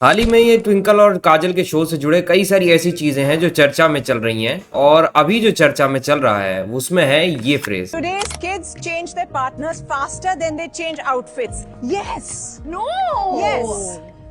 हाल ही में ये ट्विंकल और काजल के शो से जुड़े कई सारी ऐसी चीजें हैं जो चर्चा में चल रही हैं और अभी जो चर्चा में चल रहा है उसमें है ये phrase. Today's kids change their partners faster than they change outfits. Yes. No. Yes.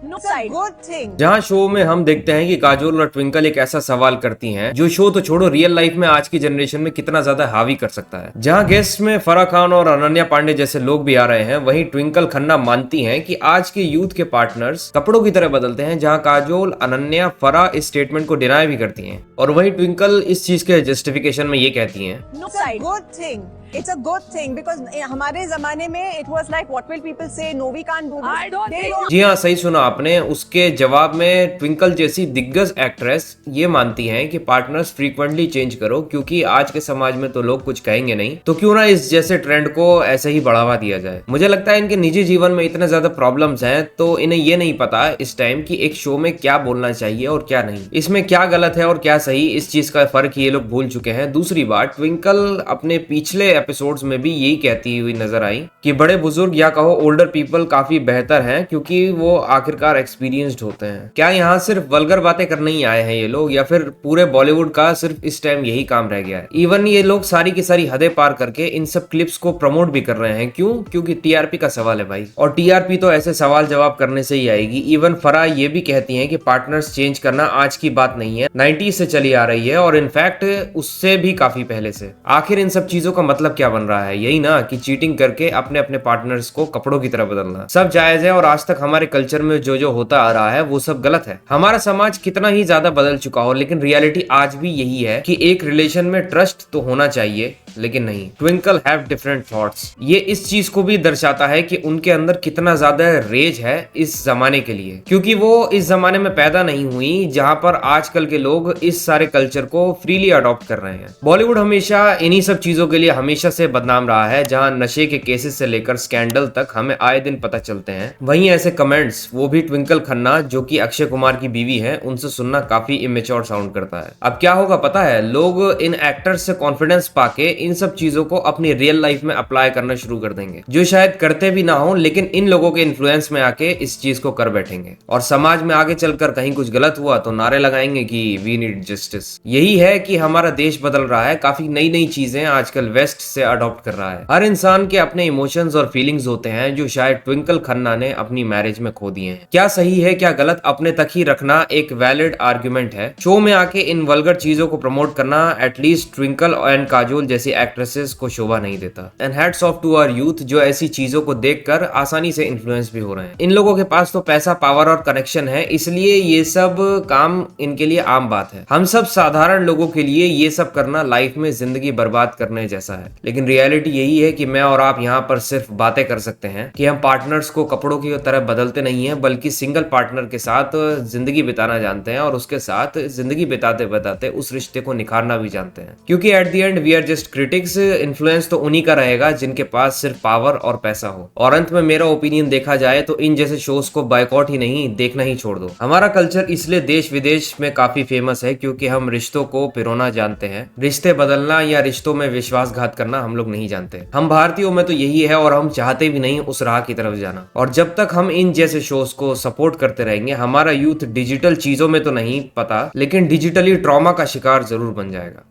No. It's a good thing. जहाँ शो में हम देखते हैं कि काजोल और ट्विंकल एक ऐसा सवाल करती हैं जो शो तो छोड़ो रियल लाइफ में आज की जनरेशन में कितना ज्यादा हावी कर सकता है। जहाँ गेस्ट में फराह खान और अनन्या पांडे जैसे लोग भी आ रहे हैं, वहीं ट्विंकल खन्ना मानती हैं कि आज के यूथ के पार्टनर्स कपड़ों की तरह बदलते हैं। जहाँ काजोल, अनन्या, फराह इस स्टेटमेंट को डिनाई भी करती हैं और वहीं ट्विंकल इस चीज के जस्टिफिकेशन में ये कहती हैं, No, it's a good thing. It's a good thing because हमारे जमाने में it was like what will people say? No, we can't do this. I don't They think- don't- जी हाँ, सही सुना आपने। उसके जवाब में ट्विंकल जैसी दिग्गज एक्ट्रेस ये मानती हैं कि पार्टनर्स फ्रीक्वेंटली चेंज करो क्योंकि आज के समाज में तो लोग कुछ कहेंगे नहीं, तो क्यों ना इस जैसे ट्रेंड को ऐसे ही बढ़ावा दिया जाए। मुझे लगता है इनके निजी जीवन में इतने ज्यादा प्रॉब्लम्स हैं तो इन्हें ये नहीं पता इस टाइम कि एक शो में क्या बोलना चाहिए और क्या नहीं, इसमें क्या गलत है और क्या सही, इस चीज का फर्क ये लोग भूल चुके हैं। दूसरी बात, ट्विंकल अपने पिछले एपिसोड्स में भी यही कहती हुई नजर आई कि बड़े बुजुर्ग या कहो ओल्डर पीपल काफी बेहतर हैं क्योंकि वो आखिरकार एक्सपीरियंस्ड होते हैं। क्या यहाँ सिर्फ वल्गर बातें करने ही आए हैं ये लोग, या फिर पूरे बॉलीवुड का सिर्फ इस टाइम यही काम रह गया है? इवन ये लोग सारी की सारी हदें पार करके इन सब क्लिप्स को प्रमोट भी कर रहे हैं। क्यों? क्योंकि टीआरपी का सवाल है भाई, और टीआरपी तो ऐसे सवाल जवाब करने से ही आएगी। इवन फराह ये भी कहती हैं कि पार्टनर्स चेंज करना आज की बात नहीं है, 90s से चली आ रही है और इनफैक्ट उससे भी काफी पहले से। आखिर इन सब चीजों का मतलब क्या बन रहा है? यही ना कि चीटिंग करके अपने अपने पार्टनर्स को कपड़ों की तरह बदलना सब जायज है और आज तक हमारे कल्चर में जो जो होता आ रहा है वो सब गलत है। हमारा समाज कितना ही ज्यादा बदल चुका हो, लेकिन रियलिटी आज भी यही है कि एक रिलेशन में ट्रस्ट तो होना चाहिए, लेकिन नहीं। Twinkle have different thoughts. ये इस चीज को भी दर्शाता है कि उनके अंदर कितना ज्यादा रेज है इस जमाने के लिए, क्योंकि वो इस जमाने में पैदा नहीं हुई जहां पर आजकल के लोग इस सारे कल्चर को फ्रीली अडॉप्ट कर रहे हैं। बॉलीवुड हमेशा इन्हीं सब चीजों के लिए हमेशा से बदनाम रहा है, जहां नशे के केसेस से लेकर स्कैंडल तक हमें आए दिन पता चलते हैं। वहीं ऐसे कमेंट्स, वो भी ट्विंकल खन्ना जो कि अक्षय कुमार की बीवी है, उनसे सुनना काफी इमेच्योर साउंड करता है। अब क्या होगा पता है, लोग इन एक्टर्स से कॉन्फिडेंस पाके इन सब चीजों को अपनी रियल लाइफ में अप्लाई करना शुरू कर देंगे, जो शायद करते भी ना हो, लेकिन इन लोगों के इन्फ्लुएंस में आके इस चीज को कर बैठेंगे और समाज में आगे चलकर कहीं कुछ गलत हुआ तो नारे लगाएंगे कि वी नीड जस्टिस। यही है कि हमारा देश बदल रहा है, काफी नई नई चीजें आजकल वेस्ट से अडॉप्ट कर रहा है। हर इंसान के अपने इमोशंस और फीलिंग्स होते हैं जो शायद ट्विंकल खन्ना ने अपनी मैरिज में खो दिए हैं। क्या सही है क्या गलत, अपने तक ही रखना एक वैलिड आर्ग्यूमेंट है। शो में आके इन वल्गर चीजों को प्रमोट करना एटलीस्ट ट्विंकल एंड काजोल जैसी एक्ट्रेसेस को शोभा नहीं देता। And hats off to our youth जो ऐसी चीजों को देखकर आसानी से इन्फ्लुएंस भी हो रहे हैं। इन लोगों के पास तो पैसा, पावर और कनेक्शन है, इसलिए ये सब काम इनके लिए आम बात है। हम सब साधारण लोगों के लिए ये सब करना लाइफ में जिंदगी बर्बाद करने जैसा है। लेकिन रियलिटी यही है कि मैं और आप यहाँ पर सिर्फ बातें कर सकते हैं कि हम पार्टनर्स को कपड़ों की तरह बदलते नहीं हैं, बल्कि सिंगल पार्टनर के साथ जिंदगी बिताना जानते हैं और उसके साथ जिंदगी बिताते बिताते उस रिश्ते को निखारना भी जानते हैं। क्योंकि at the end we are just critics. Influence तो उन्हीं का रहेगा जिनके पास सिर्फ पावर और पैसा हो। और अंत में मेरा ओपिनियन देखा जाए तो इन जैसे शोज को बायकॉट ही नहीं, देखना ही छोड़ दो। हमारा कल्चर इसलिए देश विदेश में काफी फेमस है क्योंकि हम रिश्तों को पिरोना जानते हैं। रिश्ते बदलना या रिश्तों में विश्वासघात करना हम लोग नहीं जानते। हम भारतीयों में तो यही है और हम चाहते भी नहीं उस राह की तरफ जाना। और जब तक हम इन जैसे शोज को सपोर्ट करते रहेंगे, हमारा यूथ डिजिटल चीजों में तो नहीं पता, लेकिन डिजिटली ट्रॉमा का शिकार जरूर बन जाएगा।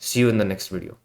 See you in the next video.